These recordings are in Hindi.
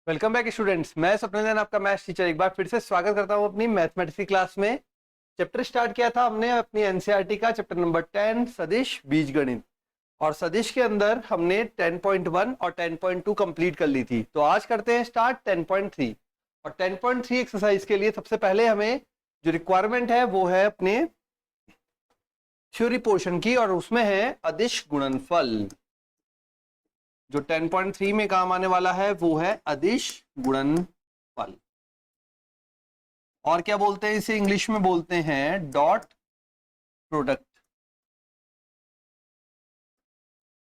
Welcome back students. मैं स्वप्निल जैन, आपका मैथ्स टीचर, एक बार फिर से स्वागत करता हूं अपनी मैथमेटिक्स की क्लास में। चैप्टर स्टार्ट किया था हमने अपनी एनसीईआरटी का चैप्टर नंबर 10 सदिश बीजगणित, और सदिश के अंदर हमने 10.1 और 10.2 कंप्लीट कर ली थी। तो आज करते हैं स्टार्ट 10.3। और 10.3 एक्सरसाइज के लिए सबसे पहले हमें जो रिक्वायरमेंट है वो है अपने थ्योरी पोर्शन की, और उसमें है अदिश गुणनफल। जो 10.3 में काम आने वाला है वो है अदिश गुणनफल, और क्या बोलते हैं इसे, इंग्लिश में बोलते हैं डॉट प्रोडक्ट।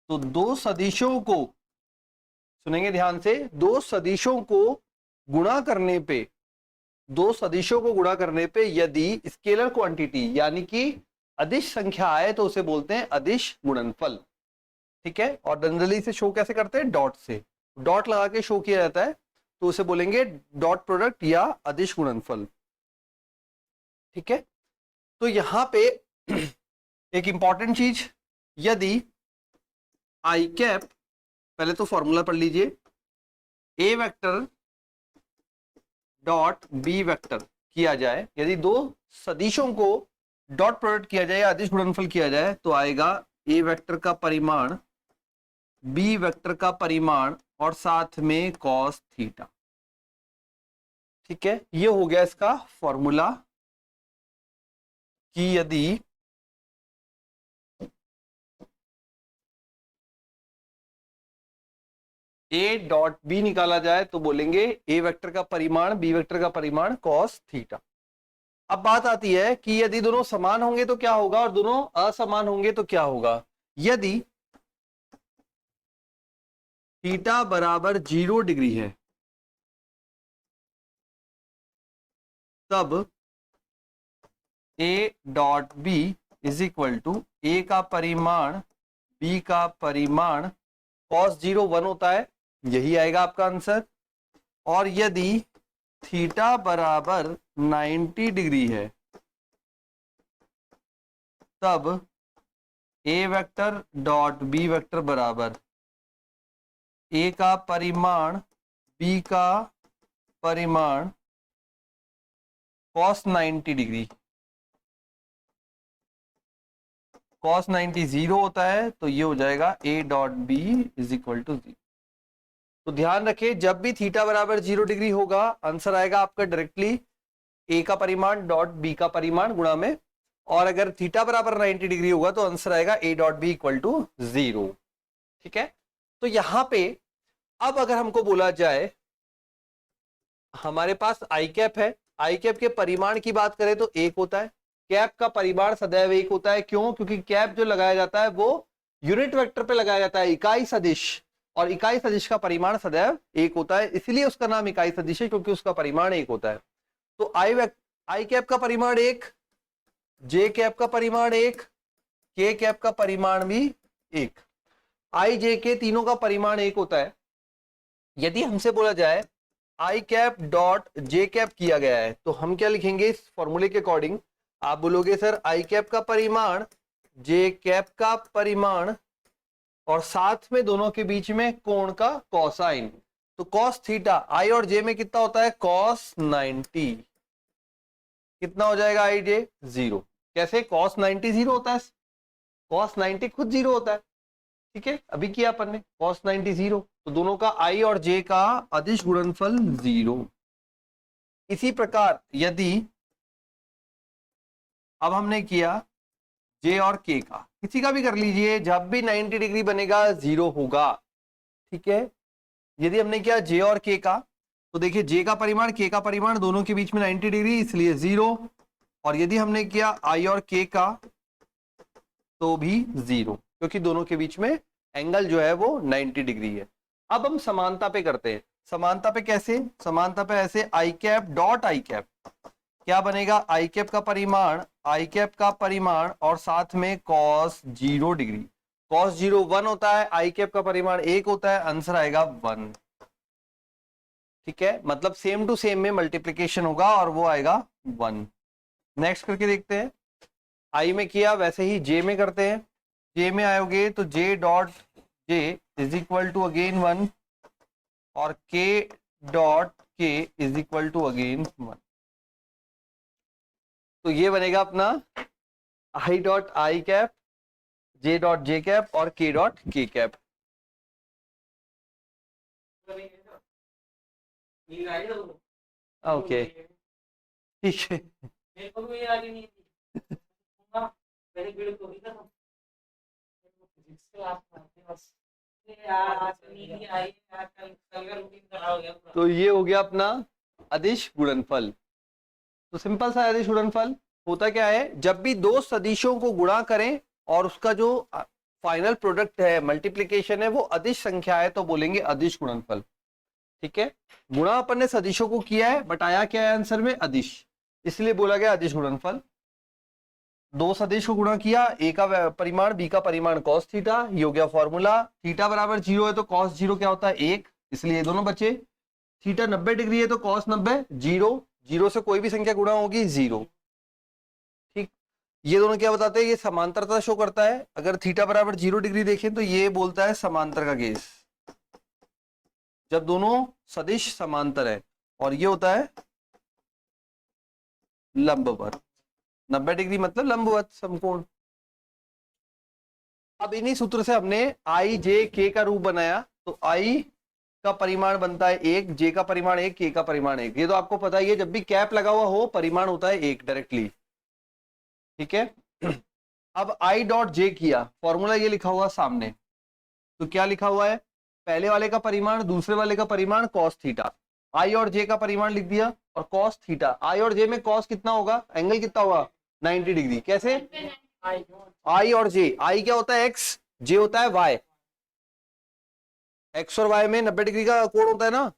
तो दो सदिशों को, सुनेंगे ध्यान से, दो सदिशों को गुणा करने पे, दो सदिशों को गुणा करने पे यदि स्केलर क्वांटिटी यानी कि अदिश संख्या आए तो उसे बोलते हैं अदिश गुणनफल। ठीक है, और जनरली इसे शो कैसे करते हैं, डॉट से, डॉट लगा के शो किया जाता है, तो उसे बोलेंगे डॉट प्रोडक्ट या अदिश गुणनफल। ठीक है, तो यहां पे एक इंपॉर्टेंट चीज, यदि आई कैप, पहले तो फॉर्मूला पढ़ लीजिए, ए वेक्टर डॉट बी वेक्टर किया जाए, यदि दो सदिशों को डॉट प्रोडक्ट किया जाए या अदिश गुणनफल किया जाए तो आएगा ए वेक्टर का परिमाण बी वेक्टर का परिमाण और साथ में कॉस थीटा। ठीक है, ये हो गया इसका फॉर्मूला कि यदि ए डॉट बी निकाला जाए तो बोलेंगे ए वेक्टर का परिमाण बी वेक्टर का परिमाण कॉस थीटा। अब बात आती है कि यदि दोनों समान होंगे तो क्या होगा और दोनों असमान होंगे तो क्या होगा। यदि थीटा बराबर 0 डिग्री है तब A dot B is equal to A का परिमाण बी का परिमाण कॉस 0 1 होता है, यही आएगा आपका आंसर। और यदि थीटा बराबर 90 डिग्री है तब ए वेक्टर डॉट बी वेक्टर बराबर ए का परिमाण बी का परिमाण cos 90 डिग्री, cos 90 0 होता है, तो ये हो जाएगा A dot B is equal to 0। तो ध्यान रखें, जब भी थीटा बराबर 0 डिग्री होगा आंसर आएगा आपका डायरेक्टली ए का परिमाण डॉट बी का परिमाण गुणा में, और अगर थीटा बराबर 90 डिग्री होगा तो आंसर आएगा A dot B equal to 0। ठीक है, तो यहां पे अब अगर हमको बोला जाए, हमारे पास आई कैप है, आई कैप के परिमाण की बात करें तो 1 होता है, कैप का परिमाण सदैव 1 होता है। क्यों? क्योंकि कैप जो लगाया जाता है वो यूनिट वेक्टर पे लगाया जाता है, इकाई सदिश, और इकाई सदिश का परिमाण सदैव 1 होता है, इसलिए उसका नाम इकाई सदिश है, क्योंकि उसका परिमाण 1 होता है। तो आई कैप का परिमाण 1, जे कैप का परिमाण 1, के कैप का परिमाण भी 1, आई जे के तीनों का परिमाण 1 होता है। यदि हमसे बोला जाए आई कैप डॉट जे कैप किया गया है तो हम क्या लिखेंगे इस फॉर्मूले के अकॉर्डिंग, आप बोलोगे सर आई कैप का परिमाण जे कैप का परिमाण और साथ में दोनों के बीच में कोण का कोसाइन, तो कॉस थीटा आई और जे में कितना होता है, कॉस 90, कितना हो जाएगा आई जे 0। कैसे कॉस 90 0 होता है, कॉस 90 खुद 0 होता है। ठीक है, अभी किया अपन ने cos 90 0, तो दोनों का i और j का अदिश गुणनफल 0। इसी प्रकार यदि अब हमने किया j और k का, किसी का भी कर लीजिए, जब भी 90 डिग्री बनेगा 0 होगा। ठीक है, यदि हमने किया j और k का, तो देखिए j का परिमाण k का परिमाण दोनों के बीच में 90 डिग्री, इसलिए 0, और यदि हमने किया i और k का तो भी 0, क्योंकि दोनों के बीच में एंगल जो है वो 90 डिग्री है। अब हम समानता पे करते हैं। समानता पे कैसे, समानता पे ऐसे आई कैप डॉट आई कैप, क्या बनेगा, आई कैप का परिमाण, आई कैप का परिमाण और साथ में कॉस 0 डिग्री, कॉस 0 1 होता है, आई कैप का परिमाण 1 होता है, आंसर आएगा 1। ठीक है, मतलब सेम टू सेम में मल्टीप्लीकेशन होगा और वो आएगा 1। नेक्स्ट करके देखते हैं, आई में किया वैसे ही जे में करते हैं। जे में आओगे तो J dot J is equal to again 1 और के डॉट के इज इक्वल टू अगेन 1। तो ये बनेगा अपना I dot I cap, J dot J cap और के डॉट के कैप। ओके ठीक है। तो ये हो गया अपना अदिश गुणनफल। तो सिंपल सा अदिश गुणनफल होता क्या है, जब भी दो सदिशों को गुणा करें और उसका जो फाइनल प्रोडक्ट है, मल्टीप्लिकेशन है, वो अदिश संख्या है तो बोलेंगे अदिश गुणनफल। ठीक है, गुणा अपन ने सदिशों को किया है बट आया क्या है आंसर में, अदिश, इसलिए बोला गया अदिश गुणनफल। दो सदिश को गुणा किया, ए का परिमाण बी का परिमाण कॉस थीटा, ये हो गया फॉर्मूला। थीटा बराबर 0 है तो कॉस 0 क्या होता है 1, इसलिए ये दोनों बचे। थीटा 90 डिग्री है तो कॉस 90 0, 0 से कोई भी संख्या गुणा होगी 0। ठीक, ये दोनों क्या बताते हैं, ये समांतरता शो करता है। अगर थीटा बराबर 0 डिग्री देखें तो ये बोलता है समांतर का केस, जब दोनों सदिश समांतर है, और ये होता है लंबवत। 90 डिग्री मतलब लंबवत समकोण। अब इन्हीं सूत्र से हमने आई जे के का रूप बनाया, तो आई का परिमाण बनता है 1, जे का परिमाण 1, के का परिमाण 1। ये तो आपको पता ही है, जब भी कैप लगा हुआ हो परिमाण होता है 1 डायरेक्टली। ठीक है, अब आई डॉट जे किया, फॉर्मूला ये लिखा हुआ सामने, तो क्या लिखा हुआ है, पहले वाले का परिमाण दूसरे वाले का परिमाण कॉस थीटा, आई और जे का परिमाण लिख दिया और कॉस थीटा। आई और जे में कॉस कितना होगा, एंगल कितना होगा 90 डिग्री। कैसे, आई और जे, आई क्या होता है एक्स, जे होता है वाई। एक्स और वाई में 90 डिग्री का कोण होता है ना।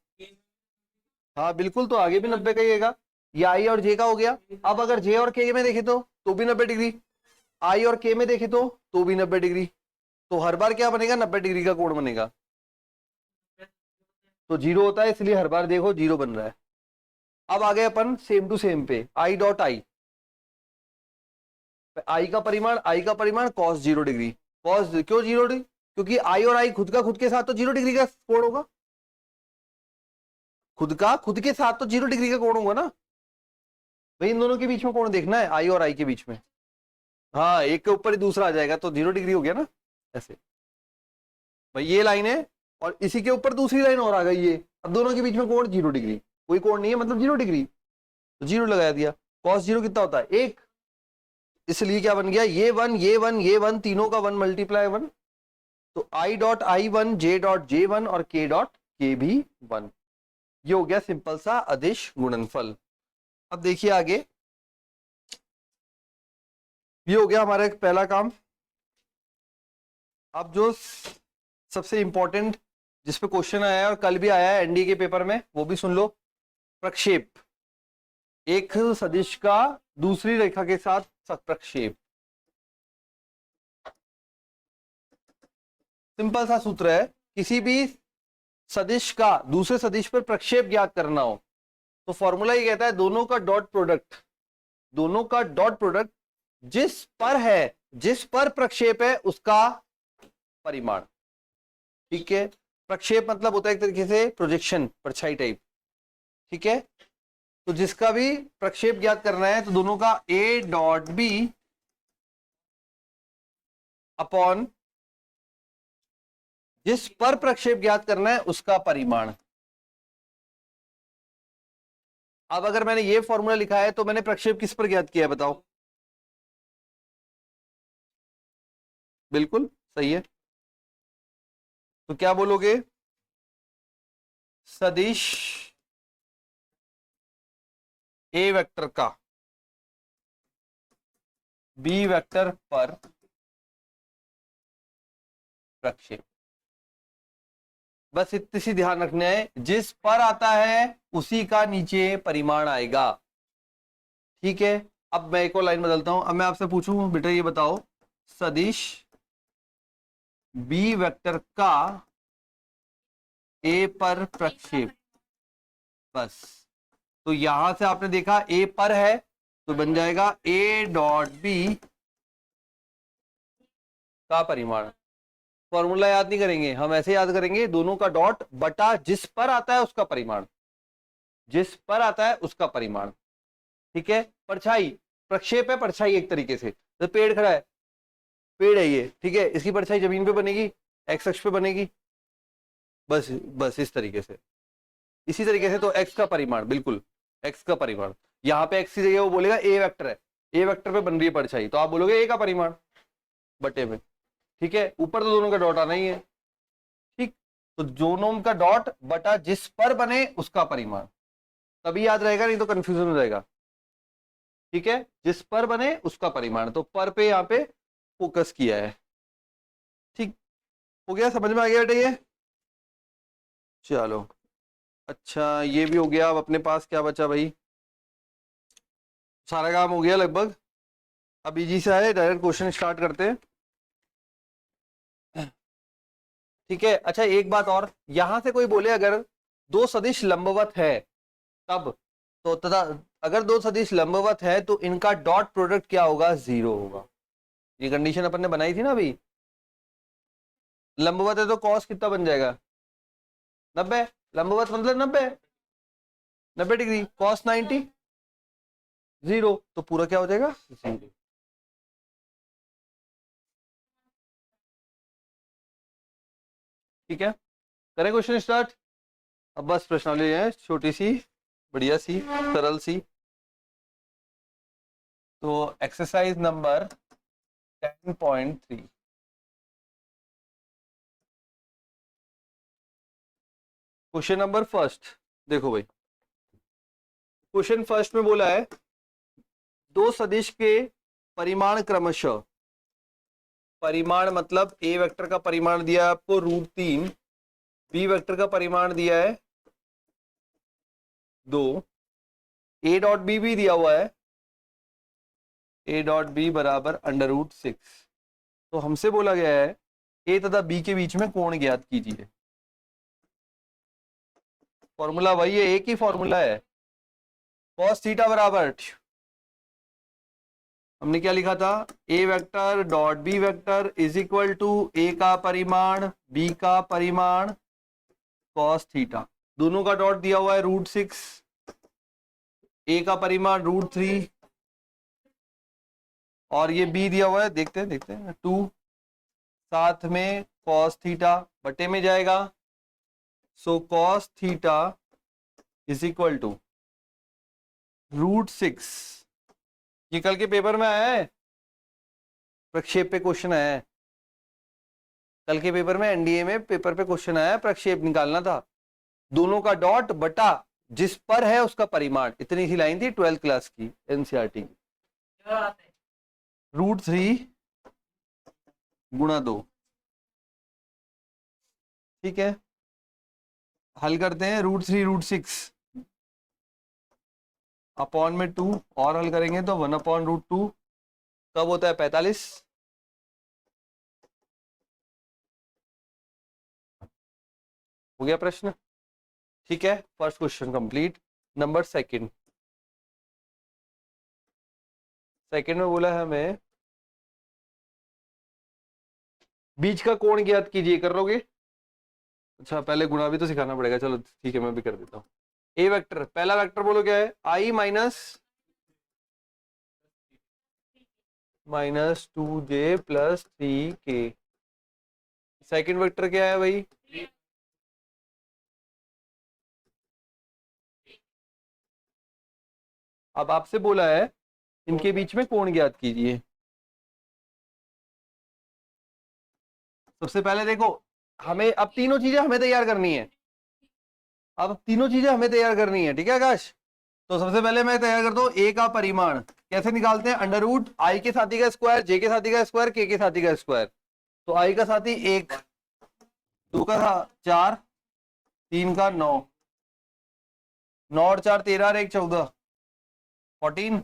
हाँ बिल्कुल, तो आगे भी 90 का ही आएगा। ये आई और जे का हो गया। अब अगर जे और के में देखे तो भी 90 डिग्री, आई और के में देखे तो भी 90 डिग्री। तो हर बार क्या बनेगा, 90 डिग्री का कोण बनेगा। तो 0 होता है, इसलिए हर बार देखो 0 बन रहा है। अब आ गए अपन सेम टू सेम पे, आई डॉट आई, आई का परिमाण कॉस 0 डिग्री। कॉस क्यों 0 डिग्री, क्योंकि आई और आई खुद के साथ तो 0 डिग्री का कोण होगा, खुद के साथ तो 0 डिग्री का कोण होगा ना भाई। इन दोनों के बीच में कोण देखना है, आई और आई के बीच में। हाँ, एक के ऊपर ही दूसरा आ जाएगा तो 0 डिग्री हो गया ना। ऐसे भाई ये लाइन है और इसी के ऊपर दूसरी लाइन और आ गई ये, अब दोनों के बीच में कोण 0 डिग्री, कोई कोण नहीं है मतलब 0 डिग्री, तो 0 लगा दिया। कॉस 0 कितना होता है 1, इसलिए क्या बन गया, ये 1 ये 1 ये 1, तीनों का 1 मल्टीप्लाई 1। तो I dot I 1, J dot जे 1 और के डॉट के भी 1। ये हो गया सिंपल सा अदिश गुणनफल। अब देखिए आगे, ये हो गया हमारा एक पहला काम। अब जो सबसे इंपॉर्टेंट जिस पे क्वेश्चन आया है और कल भी आया है एनडीए के पेपर में, वो भी सुन लो। प्रक्षेप, एक सदिश का दूसरी रेखा के साथ प्रक्षेप। सिंपल सा सूत्र है, किसी भी सदिश का दूसरे सदिश पर प्रक्षेप ज्ञात करना हो तो फॉर्मूला ये कहता है दोनों का डॉट प्रोडक्ट, दोनों का डॉट प्रोडक्ट जिस पर है, जिस पर प्रक्षेप है उसका परिमाण। ठीक है, प्रक्षेप मतलब होता है एक तरीके से प्रोजेक्शन, परछाई टाइप। ठीक है, तो जिसका भी प्रक्षेप ज्ञात करना है तो दोनों का ए डॉट बी अपॉन जिस पर प्रक्षेप ज्ञात करना है उसका परिमाण। अब अगर मैंने ये फॉर्मूला लिखा है तो मैंने प्रक्षेप किस पर ज्ञात किया है बताओ। बिल्कुल सही है, तो क्या बोलोगे, सदिश ए वेक्टर का बी वेक्टर पर प्रक्षेप। बस इतनी सी ध्यान रखना है, जिस पर आता है उसी का नीचे परिमाण आएगा। ठीक है, अब मैं एक और लाइन बदलता हूं। अब मैं आपसे पूछूं बेटा ये बताओ, सदिश बी वेक्टर का ए पर प्रक्षेप। बस, तो यहां से आपने देखा ए पर है तो बन जाएगा ए डॉट बी का परिमाण। फॉर्मूला याद नहीं करेंगे हम, ऐसे याद करेंगे दोनों का डॉट बटा जिस पर आता है उसका परिमाण। जिस पर आता है उसका परिमाण। ठीक है, परछाई, प्रक्षेप है परछाई एक तरीके से, तो पेड़ खड़ा है, पेड़ है ये, ठीक है, इसकी परछाई जमीन पे बनेगी, एक्स अक्ष पे बनेगी, बस बस इस तरीके से, इसी तरीके से। तो एक्स का परिमाण, बिल्कुल एक्स का परिमाण, यहाँ पे एक्स की जगह वो बोलेगा ए वेक्टर है, ए वेक्टर पे बन रही है परछाई, तो आप बोलोगे ए का परिमाण बटे में। ठीक है, ऊपर तो दोनों का डॉट आना ही है। ठीक, तो दोनों का डॉट बटा जिस पर बने उसका परिमाण, तभी याद रहेगा, नहीं तो कंफ्यूजन हो जाएगा। ठीक है, जिस पर बने उसका परिमाण, तो पर पे यहाँ पे फोकस किया है। ठीक, हो गया, समझ में आ गया बेटा ये? चलो, अच्छा ये भी हो गया। अब अपने पास क्या बचा भाई? सारा काम हो गया लगभग। अब इजी से आए, डायरेक्ट क्वेश्चन स्टार्ट करते हैं। ठीक है, अच्छा एक बात और, यहां से कोई बोले अगर दो सदिश लंबवत है तब, तो तथा अगर दो सदिश लंबवत है तो इनका डॉट प्रोडक्ट क्या होगा? 0 होगा। ये कंडीशन अपन ने बनाई थी ना अभी। लंबवत है तो कॉस कितना बन जाएगा? 90। लंबवत मतलब 90, 90 डिग्री, कॉस 90, 0, तो पूरा क्या हो जाएगा? 0। ठीक है, करें क्वेश्चन स्टार्ट। अब बस प्रश्नावली है छोटी सी, बढ़िया सी, सरल सी। तो exercise number 10.3, question number first. देखो भाई, क्वेश्चन फर्स्ट में बोला है दो सदिश के परिमाण क्रमशः, परिमाण मतलब ए वेक्टर का परिमाण दिया है आपको √3, बी वेक्टर का परिमाण दिया है 2, ए डॉट बी भी दिया हुआ है, ए डॉट बी बराबर √6। तो हमसे बोला गया है ए तथा बी के बीच में कोण ज्ञात कीजिए। फॉर्मूला वही है, एक ही फॉर्मूला है, cos थीटा बराबर, हमने क्या लिखा था, A vector dot B vector is equal to A का परिमाण बी का परिमाण cos थीटा, दोनों का डॉट दिया हुआ है √6, ए का परिमाण √3 और ये बी दिया हुआ है, देखते हैं 2, साथ में cos थीटा बटे में जाएगा, so cos theta is equal to √6। ये कल के पेपर में आया है, प्रक्षेप पे क्वेश्चन आया है, कल के पेपर में एनडीए में पेपर पे क्वेश्चन आया है, प्रक्षेप निकालना था, दोनों का डॉट बटा जिस पर है उसका परिमाण, इतनी सी लाइन थी 12th क्लास की एनसीईआरटी की। √3 गुणा 2। ठीक है, हल करते हैं, √3 √6 अपॉन में 2 और हल करेंगे तो 1/√2 कब होता है? 45। हो गया प्रश्न। ठीक है, first question complete. Number second, second में बोला है हमें बीच का कोण ज्ञात कीजिए, कर लोगे? अच्छा पहले गुणा भी तो सिखाना पड़ेगा, चलो ठीक है मैं भी कर देता हूँ। ए वेक्टर, पहला वेक्टर बोलो क्या है? i minus 2j plus 3k। Second vector क्या है भाई? अब आपसे बोला है इनके बीच में कोण ज्ञात कीजिए। सबसे पहले देखो, हमें अब तीनों चीजें हमें तैयार करनी है, अब तीनों चीजें हमें तैयार करनी है। ठीक है आकाश, तो सबसे पहले मैं तैयार करता हूँ ए का परिमाण, कैसे निकालते हैं? √i के साथी का स्क्वायर, जे के साथी का स्क्वायर, के साथी का स्क्वायर। तो i का साथी 1, 2 का 4, 3 का 9, 9 और 4 13 और 1 14, 14।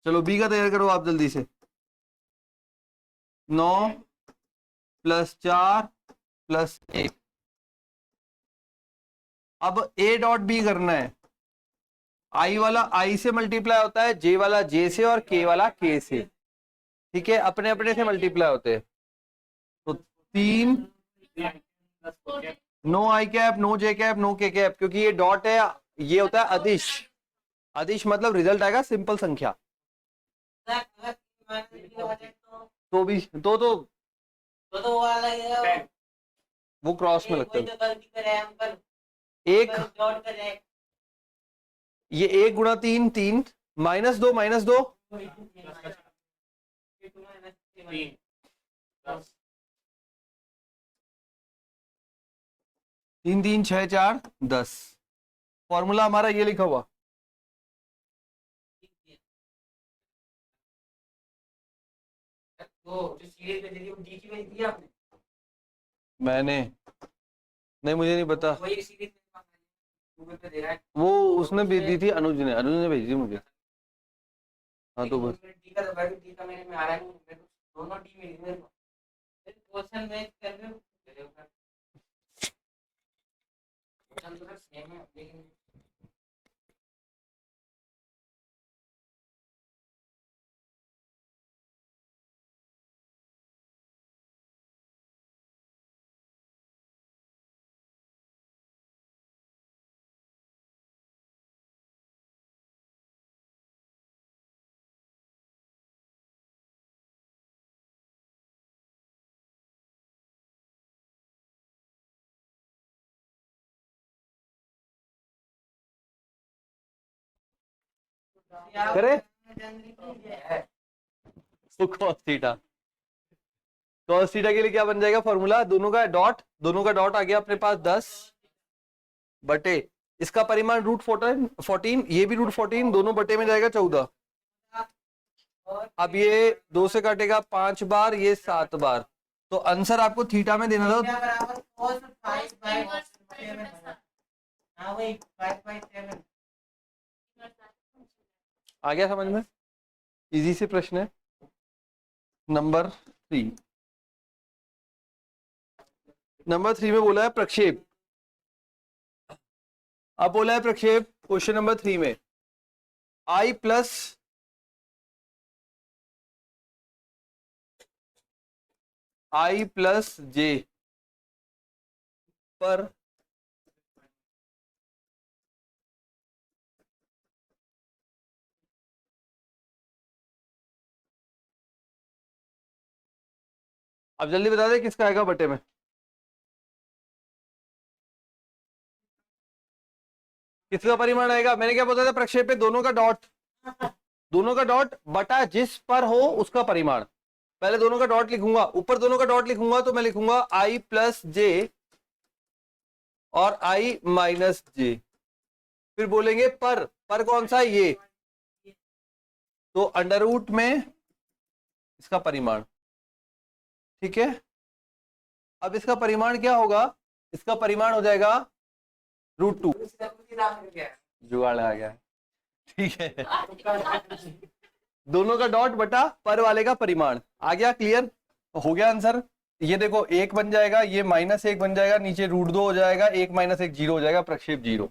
चलो बी का तैयार करो आप जल्दी से, 9 + 4 + 1। अब ए डॉट बी करना है, आई वाला आई से मल्टीप्लाई होता है, जे वाला जे से और के वाला के से। ठीक है, अपने अपने से मल्टीप्लाई होते हैं। तो 3 नो आई कैप, नो जे कैप, नो के कैप, क्योंकि ये डॉट है, ये होता है अदिश। अदिश मतलब रिजल्ट आएगा सिंपल संख्या। तो भी वो क्रॉस में लगता है। एक ये 1 × 3 3, -2 -2 3 3 6 4 10। फॉर्मूला हमारा ये लिखा हुआ। मैंने नहीं, मुझे नहीं पता। वो उसने भेज दी थी, अनुज ने भेजी थी मुझे। हाँ तो बस करे तो cos थीटा। cos थीटा के लिए क्या बन जाएगा फॉर्मूला? दोनों का डॉट आ गया अपने पास 10 बटे इसका परिमाण √14, ये भी √14, दोनों बटे में जाएगा 14। अब ये 2 से काटेगा 5 बार, ये 7 बार, तो आंसर आपको थीटा में देना था। आ गया समझ में? इजी से प्रश्न है। नंबर 3 में बोला है प्रक्षेप। अब बोला है प्रक्षेप क्वेश्चन नंबर 3 में I + j पर अब जल्दी बता दे किसका आएगा बटे में। किसका परिमाण आएगा? मैंने क्या बोला था प्रक्षेप पे? दोनों का डॉट बटा जिस पर हो उसका परिमाण। पहले दोनों का डॉट लिखूंगा, ऊपर दोनों का डॉट लिखूंगा तो मैं लिखूंगा I + j और I - j। फिर बोलेंगे पर कौन सा है? ये तो अंडर रूट में इसका परिमाण। ठीक है, अब इसका परिमाण क्या होगा? इसका परिमाण हो जाएगा √2। जुगाड़ आ गया। ठीक है दोनों का डॉट बटा पर वाले का परिमाण आ गया। क्लियर हो गया आंसर? ये देखो 1 बन जाएगा, ये -1 बन जाएगा, नीचे √2 हो जाएगा, 1 - 1 0 हो जाएगा, प्रक्षेप 0।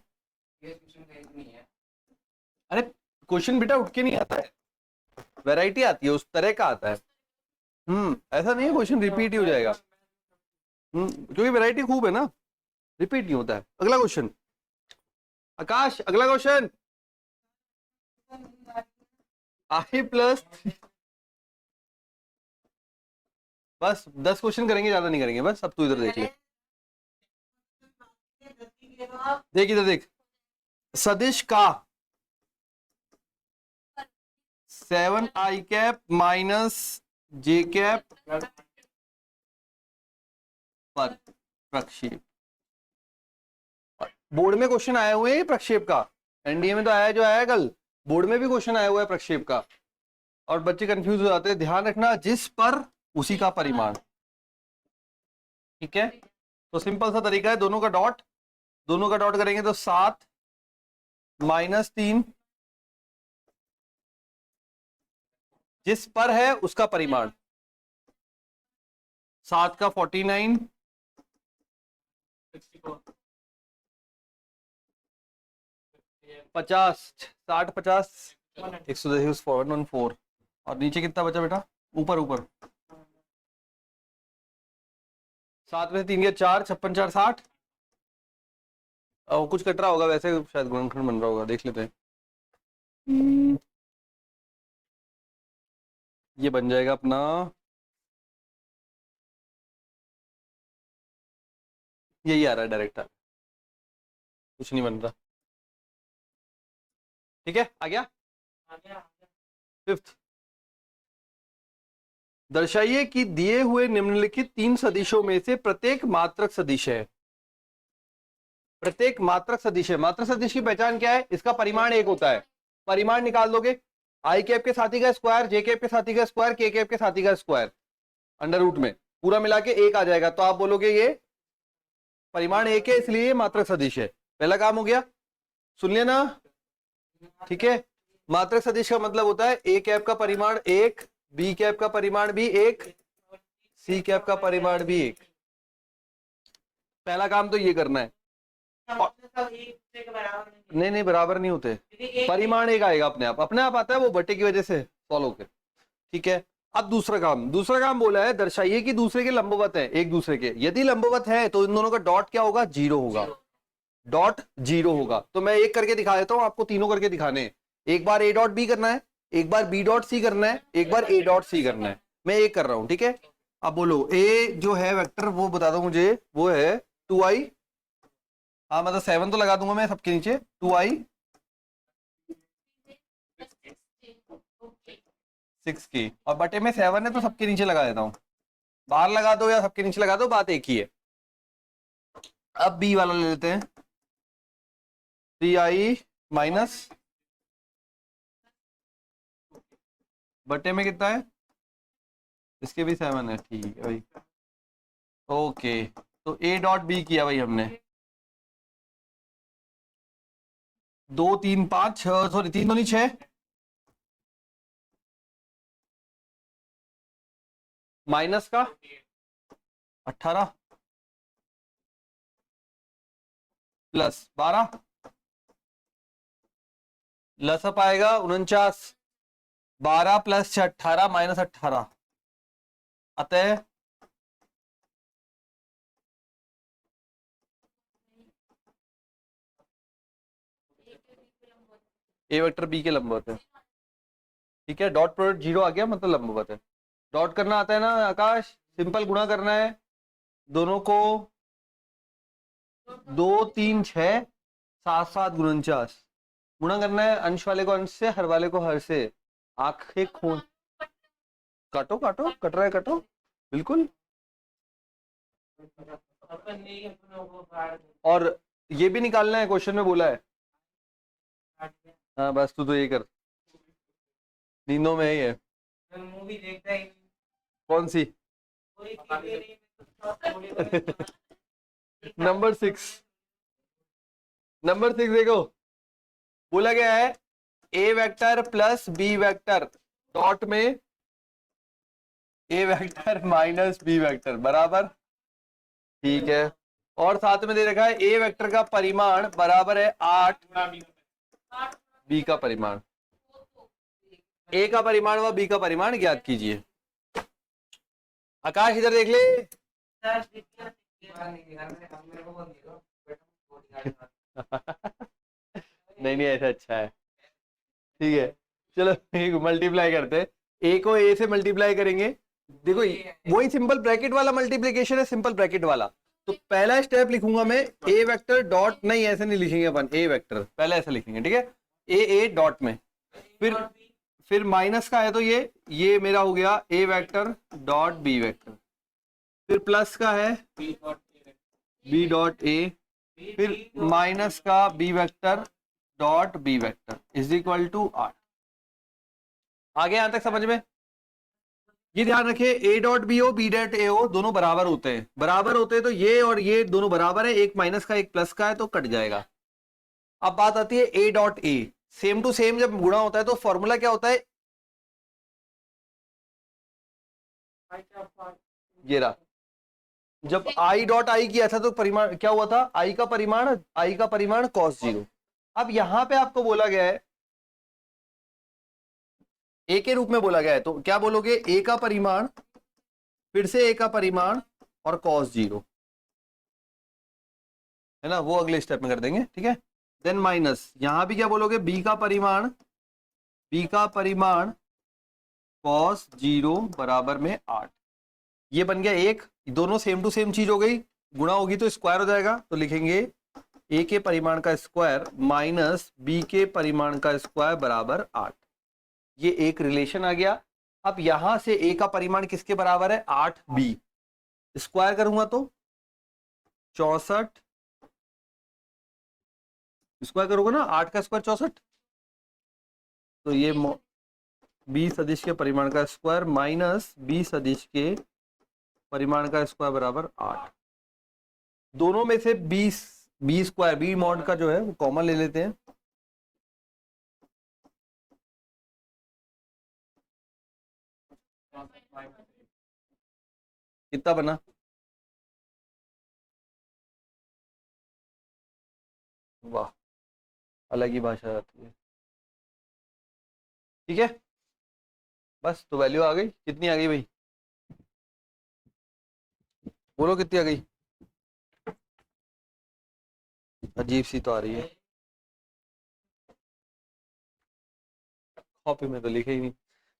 अरे क्वेश्चन बेटा उठ के नहीं आता है, वैरायटी आती है, उस तरह का आता है। ऐसा नहीं है क्वेश्चन रिपीट ही हो जाएगा। क्योंकि वैरायटी खूब है ना, रिपीट नहीं होता है। अगला क्वेश्चन आकाश, अगला क्वेश्चन I+, बस 10 क्वेश्चन करेंगे, ज्यादा नहीं करेंगे बस। अब तू इधर देख ले, देख इधर देख। सदिश का 7i कैप - j कैप पर प्रक्षेप। बोर्ड में क्वेश्चन आए हुए हैं प्रक्षेप का, एनडीए में तो आया, जो आया कल, बोर्ड में भी क्वेश्चन आया हुआ है प्रक्षेप का, और बच्चे कंफ्यूज हो जाते हैं। ध्यान रखना, जिस पर उसी का परिमाण। ठीक है, तो सिंपल सा तरीका है, दोनों का डॉट करेंगे तो 7 -3, जिस पर है उसका परिमाण। 7 का 49, 50, 60 50 114, और नीचे कितना बचा बेटा? ऊपर 7 में से 3 गया 4, 56 4 60, कुछ कट रहा होगा वैसे, शायद गुणनखंड बन रहा होगा, देख लेते हैं। ये बन जाएगा अपना, यही आ रहा है डायरेक्ट, कुछ नहीं बन रहा। ठीक है, आ गया। फिफ्थ, दर्शाइए कि दिए हुए निम्नलिखित तीन सदिशों में से प्रत्येक मात्रक सदिश है। प्रत्येक मात्रक सदिश है। मात्रक सदिश की पहचान क्या है? इसका परिमाण एक होता है। परिमाण निकाल दोगे, आई कैप के साथी का स्क्वायर, जे कैप के साथी का स्क्वायर, के कैप के साथी का स्क्वायर, अंडर रूट में पूरा मिला के एक आ जाएगा। तो आप बोलोगे ये परिमाण एक है, इसलिए ये मात्रक सदिश है। पहला काम हो गया, सुन लिया ना? ठीक है, मात्रक सदिश का मतलब होता है ए कैप का परिमाण एक, बी कैप का परिमाण भी एक, सी कैप का परिमाण भी एक। पहला काम तो ये करना है। नहीं नहीं, बराबर नहीं होते, परिमाण एक आएगा अपने आप, अपने आप आता है, वो बटे की वजह से सॉल्व होकर। ठीक है, अब दूसरा काम, दूसरा काम बोला है दर्शाइए कि दूसरे के लंबवत है, एक दूसरे के। यदि लंबवत है तो इन दोनों का डॉट क्या होगा? जीरो होगा। डॉट जीरो होगा। तो मैं एक करके दिखा देता हूं आपको, तीनों करके दिखाने हैं। एक बार ए डॉट बी करना है, एक बार बी डॉट सी करना है, एक बार ए डॉट सी करना है। मैं एक कर रहा हूं, ठीक है। अब बोलो ए जो है वेक्टर, वो बता दो मुझे, वो है 2i, हाँ मतलब 7 तो लगा दूंगा मैं सबके नीचे, 2i 6 की, और बटे में 7 है तो सबके नीचे लगा देता हूं। बाहर लगा दो या सबके नीचे लगा दो, बात एक ही है। अब बी वाला ले लेते हैं, 3i माइनस, बटे में कितना है? इसके भी 7 है, ठीक है भाई। ओके, तो ए डॉट बी किया भाई हमने, 2 3 5 6, सॉरी 3 दूनी 6, माइनस का 18 प्लस 12, लसअप आएगा 49, 12 प्लस 18 माइनस 18, अतः ए वेक्टर बी के लंबवत है। ठीक है, डॉट प्रोडक्ट जीरो आ गया, मतलब लंबवत है। डॉट करना आता है ना आकाश? सिंपल गुणा करना है दोनों को, 2 3 6 7 7 49, गुणा करना है अंश वाले को अंश से, हर वाले को हर से। आंखें खून, काटो काटो, कट रहा है काटो, बिल्कुल। और ये भी निकालना है, क्वेश्चन में बोला है। हाँ बस तू तो ये कर, नींदों में ही है। मूवी देखता ही, कौन सी? नंबर 6, नंबर 6 देखो, बोला गया है A vector plus B vector dot में A vector minus B vector बराबर, ठीक है। और साथ में दे रखा है ए वेक्टर का परिमाण बराबर है 8 बी का परिमाण। ए का परिमाण व बी का परिमाण ज्ञात कीजिए। आकाश इधर देख ले। नहीं नहीं, ऐसा अच्छा है, ठीक है। चलो मल्टीप्लाई करते हैं, ए को ए से मल्टीप्लाई करेंगे। देखो वही सिंपल ब्रैकेट वाला मल्टीप्लिकेशन है, सिंपल ब्रैकेट वाला। तो पहला स्टेप लिखूंगा मैं, ए वेक्टर डॉट, नहीं ऐसे नहीं लिखेंगे अपन, ए वेक्टर पहले ऐसे लिखेंगे, ठीक है। ए डॉट में, फिर माइनस का है तो ये मेरा हो गया A vector dot B vector, फिर प्लस का है बी डॉट ए, फिर माइनस का B vector dot B vector is equal to 8। आगे यहां तक समझ में? ये ध्यान रखिए, ए डॉट बी हो बी डॉट ए हो, दोनों बराबर होते हैं। बराबर होते हैं तो ये और ये दोनों बराबर है, एक माइनस का एक प्लस का है तो कट जाएगा। अब बात आती है A dot A, same to same जब गुणा होता है तो फॉर्मूला क्या होता है? ये रहा, जब आई डॉट आई किया था तो परिमाण क्या हुआ था? आई का परिमाण cos 0। अब यहां पे आपको बोला गया है, ए के रूप में बोला गया है, तो क्या बोलोगे? ए का परिमाण, फिर से ए का परिमाण और cos 0, है ना, वो अगले स्टेप में कर देंगे, ठीक है। देन माइनस, यहां भी क्या बोलोगे, b का परिमाण cos 0 बराबर में 8, ये बन गया एक, दोनों सेम टू सेम चीज हो गई, गुणा होगी तो स्क्वायर हो जाएगा, तो लिखेंगे a के परिमाण का स्क्वायर माइनस b के परिमाण का स्क्वायर बराबर 8, ये एक रिलेशन आ गया। अब यहां से a का परिमाण किसके बराबर है, 8b, स्क्वायर करूंगा तो 64, स्क्वायर करोगे ना 8 का स्क्वायर 64, तो ये b सदिश के परिमाण का स्क्वायर माइनस b सदिश के परिमाण का स्क्वायर बराबर 8, दोनों में से बी स्क्वायर बी मॉड का जो है वो कॉमन ले लेते हैं, कितना बना, वाह अलग ही भाषा आती है, ठीक है। बस तो वैल्यू आ गई, कितनी आ गई भाई, बोलो कितनी आ गई, अजीब सी तो आ रही है, कॉपी में तो लिखे ही नहीं।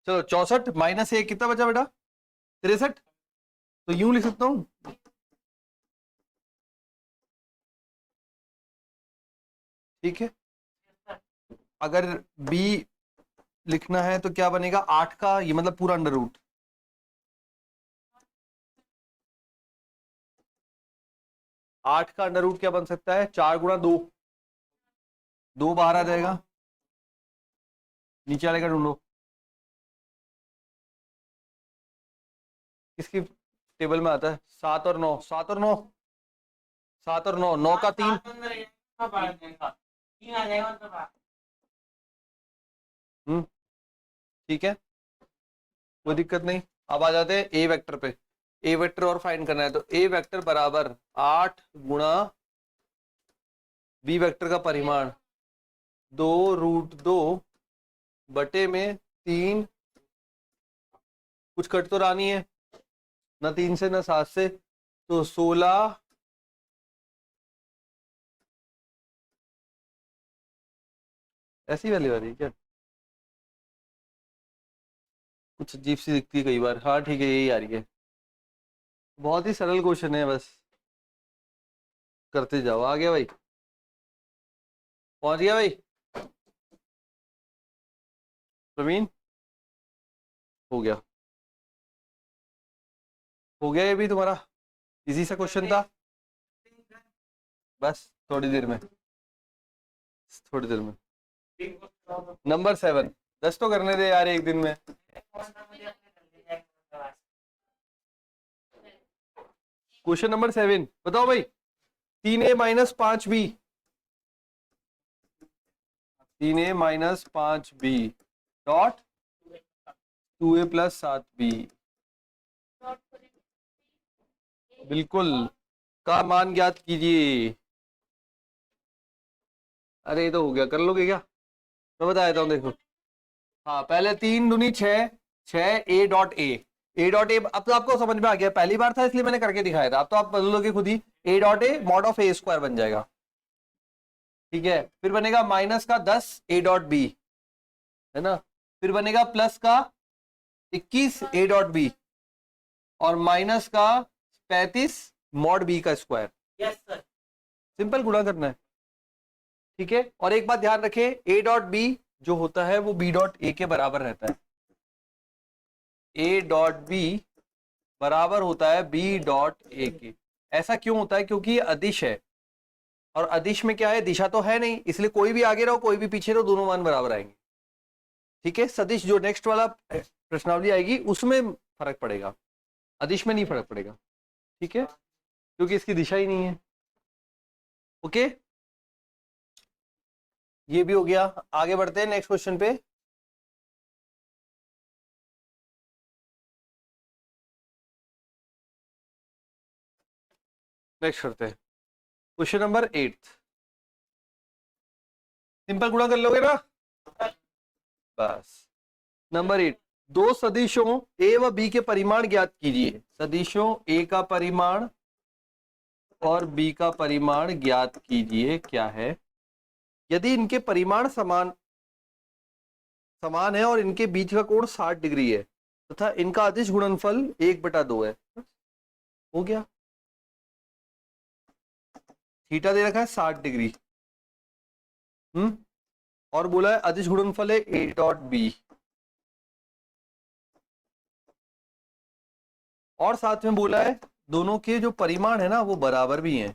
चलो 64 माइनस 1 कितना बचा बेटा, 63, तो यूं लिख सकता हूं, ठीक है। अगर b लिखना है तो क्या बनेगा, 8 का ये मतलब पूरा अंडर रूट, 8 का अंडर रूट क्या बन सकता है, 4 गुणा 2, 2 बाहर आ जाएगा, नीचे वाले का ढूंढो, किसकी टेबल में आता है, 7 और 9, 7 और 9, 7 और 9, 9 का 3, ठीक है, कोई दिक्कत नहीं। अब आ जाते हैं ए वेक्टर पे, ए वेक्टर और फाइंड करना है, तो ए वेक्टर बराबर 8 गुणा बी वेक्टर का परिमाण 2√2 बटे में 3, कुछ कट तो रानी है ना, 3 से ना 7 से, तो 16, ऐसी वाली वाली क्या, कुछ अजीब सी दिखती है कई बार, हाँ ठीक है यही आ रही है, बहुत ही सरल क्वेश्चन है, बस करते जाओ, आ गया भाई, पहुंच गया भाई प्रवीण, हो गया, हो गया ये भी तुम्हारा, इजी सा क्वेश्चन था, बस थोड़ी देर में, थोड़ी देर में। नंबर 7, 10 तो करने दे यार एक दिन में, क्वेश्चन नंबर 7 बताओ भाई, 3a minus 5b, 3a minus 5b dot 2a plus 7b, बिल्कुल, का मान ज्ञात कीजिए, अरे ये तो हो गया, कर लोगे क्या, मैं बता देता हूँ देखो, हाँ पहले 3 दूनी 6, 6 a डॉट ए डॉट ए, अब तो आपको समझ में आ गया, पहली बार था इसलिए मैंने करके दिखाया था, अब तो आप बदलोगे खुद ही, A dot A mod of A square बन जाएगा, ठीक है। फिर बनेगा माइनस का 10 ए डॉट बी, है ना, फिर बनेगा प्लस का 21 ए डॉट बी, और माइनस का 35 मॉड बी का स्क्वायर, यस सर, सिंपल गुणा करना है, ठीक है। और एक बात ध्यान रखें, ए डॉट बी जो होता है वो बी डॉट ए के बराबर रहता है, ए डॉट बी बराबर होता है बी डॉट ए के, ऐसा क्यों होता है, क्योंकि ये अदिश है, और अदिश में क्या है, दिशा तो है नहीं, इसलिए कोई भी आगे रहो कोई भी पीछे रहो दोनों मान बराबर आएंगे, ठीक है। सदिश जो नेक्स्ट वाला प्रश्नावली आएगी उसमें फर्क पड़ेगा, अदिश में नहीं फर्क पड़ेगा, ठीक है, क्योंकि इसकी दिशा ही नहीं है, ओके। ये भी हो गया, आगे बढ़ते हैं नेक्स्ट क्वेश्चन पे, नेक्स्ट करते हैं क्वेश्चन नंबर 8, सिंपल गुणा कर लोगे ना, बस। नंबर 8, दो सदिशों ए व बी के परिमाण ज्ञात कीजिए, सदिशों ए का परिमाण और बी का परिमाण ज्ञात कीजिए क्या है। यदि इनके परिमाण समान समान है और इनके बीच का कोण 60 डिग्री है तथा इनका अदिश गुणनफल 1/2 है, हो गया। थीटा दे रखा है 60 डिग्री, और बोला है अदिश गुणनफल है ए डॉट बी, और साथ में बोला है दोनों के जो परिमाण है ना वो बराबर भी हैं।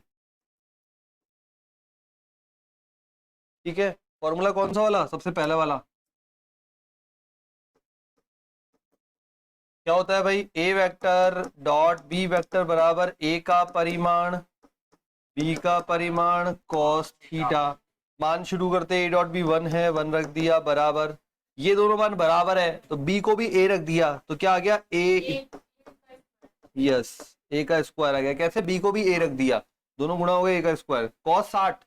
ठीक है, फॉर्मूला कौन सा वाला, सबसे पहला वाला क्या होता है भाई, ए वेक्टर डॉट बी वेक्टर बराबर ए का परिमाण बी का परिमाण कॉस थीटा। मान शुरू करते ए डॉट बी 1 है, 1 रख दिया बराबर, ये दोनों मान बराबर है तो बी को भी ए रख दिया तो क्या आ गया ए, यस ए का स्क्वायर आ गया। कैसे, बी को भी ए रख दिया, दोनों गुणा हो गए ए का स्क्वायर, कॉस 60।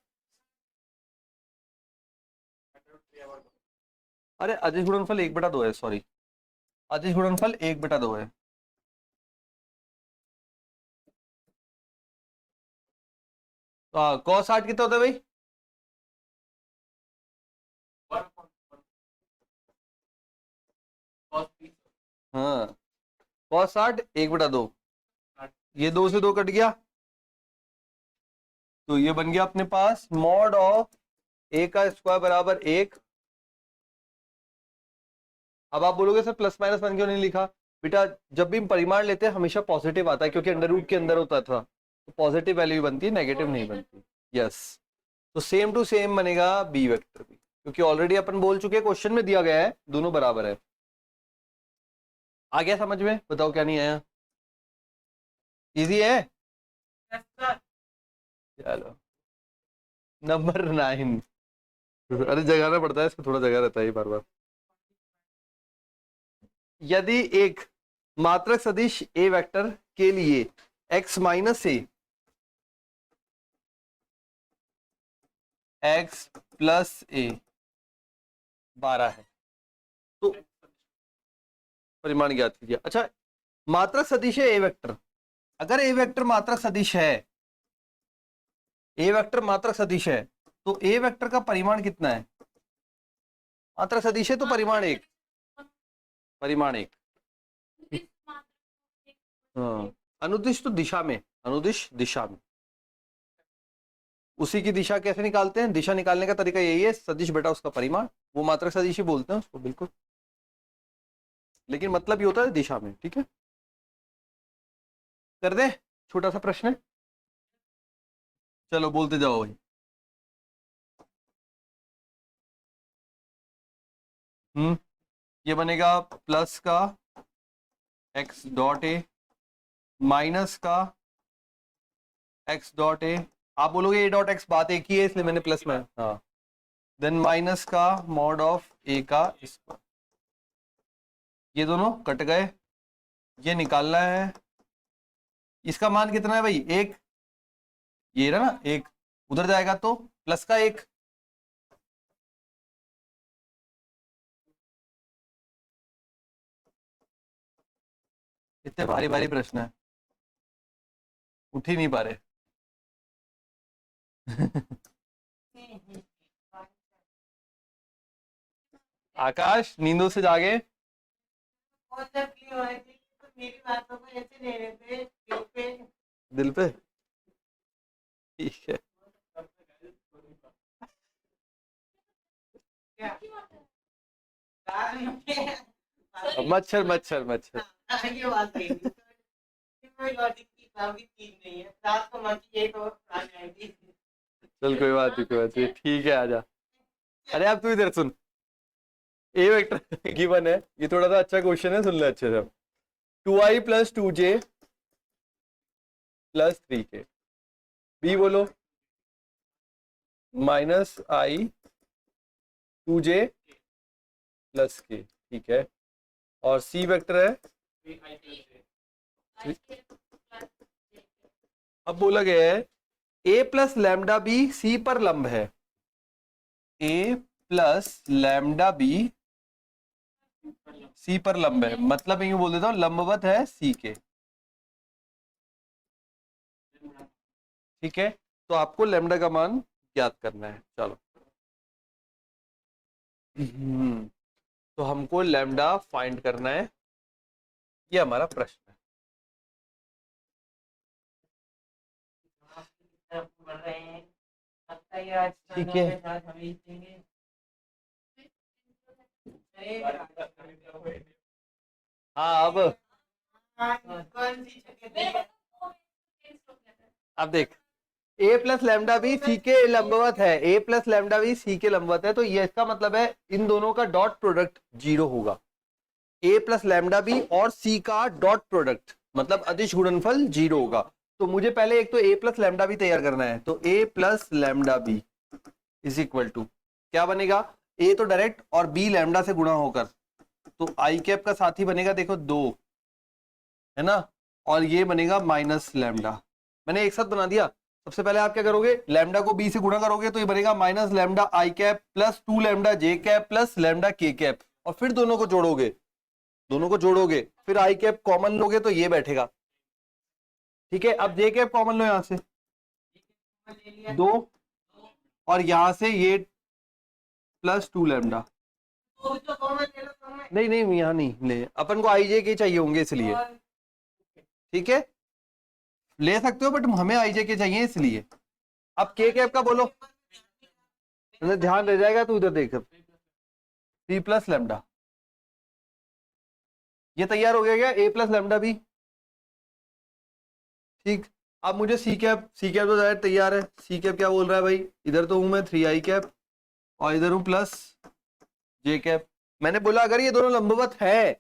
अरे अदिश गुणनफल 1/2 है, सॉरी, अदिश गुणनफल 1/2 है। तो कॉस 60 कितना होता है भाई, हाँ कॉस 60 1/2, ये 2 से 2 कट गया तो ये बन गया अपने पास मॉड ऑफ ए का स्क्वायर बराबर 1। अब आप बोलोगे सर प्लस माइनस 1 क्यों नहीं लिखा, बेटा जब भी हम परिमाण लेते हैं हमेशा पॉजिटिव आता है क्योंकि अंडर रूट के अंदर होता था, तो पॉजिटिव वैल्यू बनती है, नेगेटिव नहीं बनती। यस, तो सेम टू सेम बनेगा बी वेक्टर भी, क्योंकि ऑलरेडी अपन बोल चुके हैं क्वेश्चन में दिया गया है दोनों बराबर है। आ गया समझ में, बताओ क्या नहीं आया, इजी है। चलो नंबर 9, अरे जगाना पड़ता है इसको, थोड़ा जगह रहता है बार बार। यदि एक मात्रक सदिश ए वेक्टर के लिए x माइनस ए x प्लस ए 12 है तो परिमाण ज्ञात कीजिए। अच्छा, मात्रक सदिश है ए वेक्टर, अगर ए वेक्टर मात्रक सदिश है, ए वेक्टर मात्रक सदिश है तो ए वेक्टर का परिमाण कितना है, मात्रक सदिश है तो परिमाण 1, परिमाण 1। हाँ, अनुदिश तो दिशा में, अनुदिश दिशा में, उसी की दिशा कैसे निकालते हैं, दिशा निकालने का तरीका यही है, सदिश बेटा उसका परिमाण, वो मात्रक सदिश ही बोलते हैं उसको, बिल्कुल, लेकिन मतलब ये होता है दिशा में। ठीक है, कर दे छोटा सा प्रश्न, चलो बोलते जाओ भाई। ये बनेगा प्लस का एक्स डॉट ए माइनस का एक्स डॉट ए, आप बोलोगे ए डॉट एक्स बात एक ही है इसलिए मैंने प्लस में, हाँ, देन माइनस का मॉड ऑफ ए का स्क्वायर, ये दोनों कट गए, ये निकालना है, इसका मान कितना है भाई 1, ये रहा ना 1, उधर जाएगा तो प्लस का 1, इतने भारी भारी प्रश्न है, उठ ही नहीं पा रहे। आकाश नींदों से जागे, दिल पे, ठीक है। मच्छर मच्छर मच्छर, ये बात सही है। कोई लॉजिक की भी चीज नहीं है, रात को मच्छी एक और आ जाएगी। चल कोई बात नहीं, कोई बात नहीं, ठीक है आजा। अरे आप तू इधर सुन, ए वेक्टर गिवन है, ये थोड़ा सा अच्छा क्वेश्चन है, सुन ले अच्छे से। 2i plus 2j plus 3k, B बोलो minus I 2j plus K, ठीक है, और सी वेक्टर है, अब बोला गया है a plus lambda B C पर लंब है, a plus lambda B C पर लंब है, मतलब यूं बोल देता हूं लंबवत है सी के। ठीक है, तो आपको लैम्डा का मान ज्ञात करना है। चलो तो हमको लैम्डा फाइंड करना है, ये हमारा प्रश्न है। बढ़ रहे हैं, लगता है आज ठीक है, आज हमें ही देंगे। हाँ कौन सी जगह अब देख, ए प्लस लैम्डा भी सी के लंबवत है, ए प्लस लैम्डा भी सी के लंबवत है, तो ये इसका मतलब है इन दोनों का डॉट प्रोडक्ट 0 होगा। ए प्लस लैम्डा बी और सी का डॉट प्रोडक्ट मतलब अदिश गुणनफल 0 होगा। तो मुझे पहले एक तो ए प्लस लैम्डा बी तैयार करना है, तो A plus lambda B is equal to क्या बनेगा, ए तो डायरेक्ट और बी लैम्डा से गुणा होकर, तो आई कैप का साथी बनेगा देखो 2, है ना, और ये बनेगा माइनस लैम्डा। मैंने एक साथ बना दिया। सबसे पहले आप क्या करोगे, लैम्डा को बी से गुणा करोगे तो ये बनेगा माइनस लैम्डा आई कैप प्लस 2 लैम्डा जे कैप प्लस लैम्डा के कैप, और फिर दोनों को जोड़ोगे, फिर आई कैप कॉमन लोगे तो ये बैठेगा। ठीक है, अब जे कैप कॉमन लो यहां से ले लिया 2, और यहां से ये प्लस 2 लैम्डा। तो कॉमन ले लो कॉमन नहीं नहीं यहाँ नहीं ले, अपन को आई जे के चाहिए होंगे इसलिए। और ठीक है, ले सकते हो बट हमें आई जे के चाहिए इसलिए। अब के कैप का बोलो, ध्यान रह जाएगा, तू इधर देख, 3 प्लस लैम्डा, ये तैयार हो गया क्या, ए प्लस लैम्डा बी। ठीक, अब मुझे सी कैप तो डायरेक्ट तैयार है। सी कैप क्या बोल रहा है भाई, इधर तो हूं मैं 3 आई कैप और इधर हूं प्लस जे कैप। मैंने बोला अगर ये दोनों लंबवत है,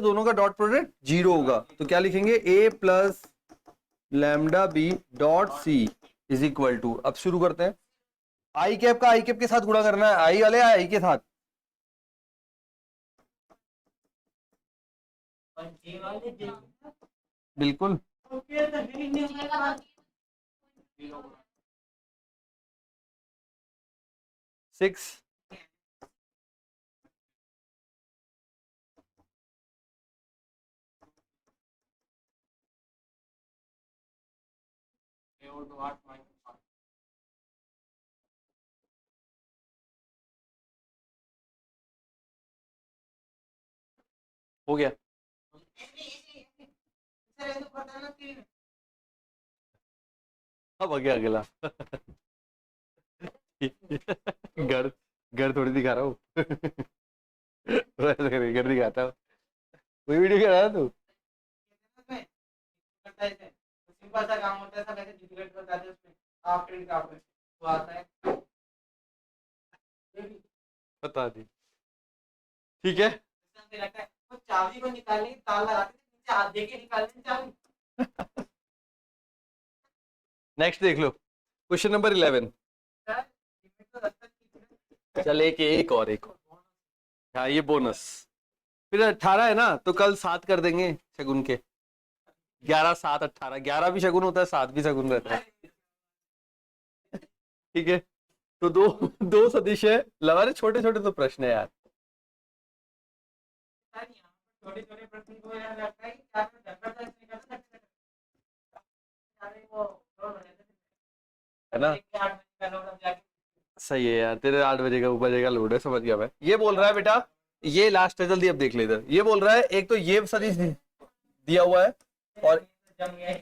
दोनों का डॉट प्रोडक्ट 0 होगा, तो क्या लिखेंगे, A plus lambda B dot C is equal to, अब शुरू करते हैं। आई कैप का आई कैप के साथ गुणा करना है, आई वाले आई के साथ, जे वाले जे बिल्कुल। ओके तो हिंदी में बात 6 हो गया। सर ये तो पता ना कि अब आ गया अगला। घर घर थोड़ी दिखा रहा हूँ। वैसे नहीं, घर दिखाता हूँ। कोई वीडियो कह रहा है तू? में करता है सिंपल सा काम होता है, सब ऐसे डिफिकल्ट बताते हैं उसमें आफ्टर इट आफ्टर वो आता है ये भी पता नहीं। ठीक है, मुझे लगता है वो चाबी को निकालने की ताला लगाते थे, नीचे हाथ दे के निकालते थे चाबी। नेक्स्ट देख लो, क्वेश्चन नंबर 11। सर लिमिट तो लगता है चल एक और हाँ ये बोनस। फिर 18 है ना, तो कल 7 कर देंगे शगुन के, 11 7 18, 11 भी शगुन होता है, 7 भी शगुन रहता है। ठीक है, तो दो सदिश है, लवारे छोटे छोटे तो प्रश्न है यार। छोटे छोटे प्रश्न को यार लगता है कि क्या जबरदस्त निकल सकते हैं सारे वो है ना, सही है यार, तेरे 8 बजे का बजेगा लोड है, समझ गया मैं। ये बोल रहा है बेटा, ये लास्ट है, जल्दी अब देख ले इधर। ये बोल रहा है एक तो ये सदिश दिया हुआ है और जम गया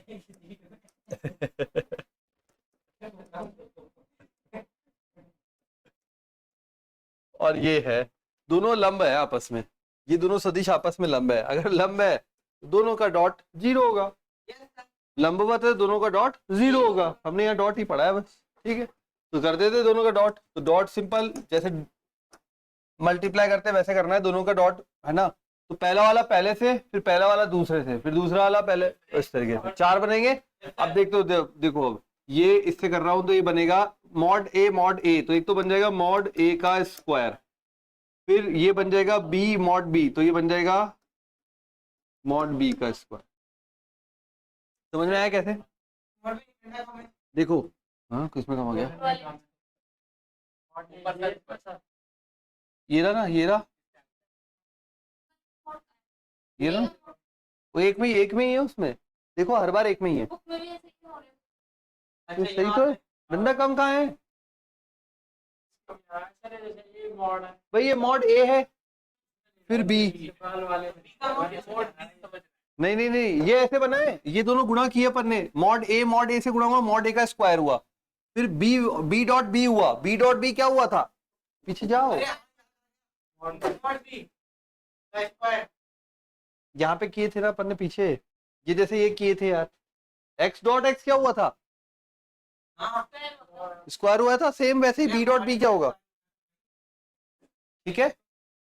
और ये है, दोनों लंब है आपस में, ये दोनों सदिश आपस में लंब है। अगर लंब है तो दोनों का डॉट 0 होगा, लंबवत है दोनों का डॉट 0 होगा। हमने यहाँ डॉट ही पढ़ा है बस। ठीक है, तो कर देते दोनों का डॉट, तो डॉट सिंपल जैसे मल्टीप्लाई करते हैं वैसे करना है, दोनों का डॉट, है ना। तो पहला वाला पहले से, फिर पहला वाला दूसरे से, फिर दूसरा वाला पहले, इस तरीके से 4 बनेंगे। अब देखो अब ये इससे कर रहा हूं तो ये बनेगा मॉड ए, तो एक तो बन जाएगा मॉड ए का स्क्वायर, फिर ये बन जाएगा बी मॉड बी, तो ये बन जाएगा मॉड बी का स्क्वायर। समझ में आया कैसे? देखो, हाँ किसमें कम आ गया, ये रहा ना, ये रहा, ये रहा, वो एक में ही है उसमें, देखो हर बार एक में ही है। तो सही तो है, डंडा कम कहाँ है भाई? ये मॉड ए है, फिर बी। नहीं नहीं नहीं, ये ऐसे बना है, ये दोनों गुणा किए अपन ने, मॉड ए से गुणा हुआ, मॉड ए का स्क्वायर हुआ, फिर बी बी डॉट बी हुआ। बी डॉट बी क्या हुआ था? पीछे जाओ, यहाँ पे किए थे ना अपन ने पीछे, ये जैसे ये किए थे यार। एक्स डॉट एक्स क्या हुआ था? स्क्वायर हुआ था, सेम वैसे ही बी डॉट बी क्या होगा? ठीक है,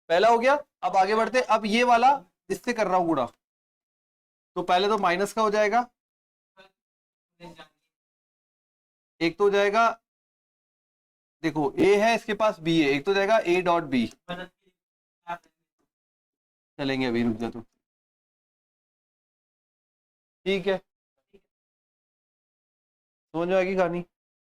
पहला हो गया। अब आगे बढ़ते, अब ये वाला इससे कर रहा हूं गुणा, तो पहले तो माइनस का हो जाएगा, एक तो हो जाएगा, देखो ए है इसके पास, बी है, एक तो जाएगा ए डॉट बी। चलेंगे अभी, रुक जा तू। ठीक है, समझ में आएगी कहानी।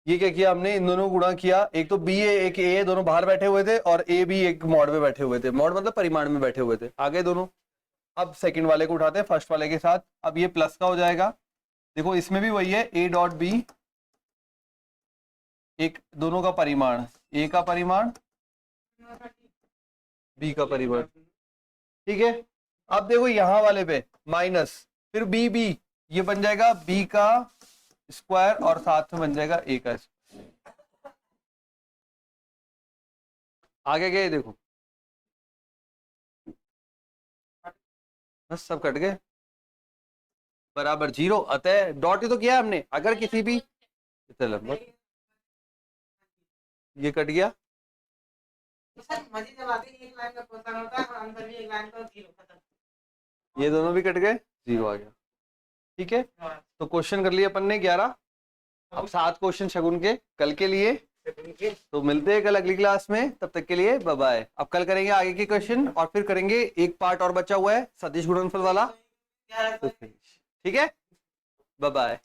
ये क्या किया हमने, इन दोनों गुणा किया, एक तो बी है एक ए है, दोनों बाहर बैठे हुए थे, और ए बी एक मॉड में बैठे हुए थे, मॉड मतलब परिमाण में बैठे हुए थे, आगे दोनों। अब सेकंड वाले को उठाते हैं फर्स्ट वाले के साथ, अब ये प्लस का हो जाएगा, देखो इसमें भी वही है, ए डॉट बी, एक दोनों का परिमाण, ए का परिमाण बी का परिमाण। ठीक है, अब देखो यहां वाले पे माइनस, फिर बी बी, ये बन जाएगा बी का स्क्वायर, और साथ में बन जाएगा ए का स्क्वायर। आगे गए देखो, बस सब कट गए, बराबर जीरो। अतः डॉट ही तो किया हमने, अगर किसी भी, चलो ये कट गया, ये दोनों भी कट गए, जीरो आ गया। ठीक है, तो क्वेश्चन कर लिए अपन ने 11, अब 7 क्वेश्चन शगुन के कल के लिए। तो मिलते हैं कल अगली क्लास में, तब तक के लिए बाय बाय। अब कल करेंगे आगे के क्वेश्चन, और फिर करेंगे एक पार्ट और बचा हुआ है सदिश गुणनफल वाला। ठीक है, बाय बाय।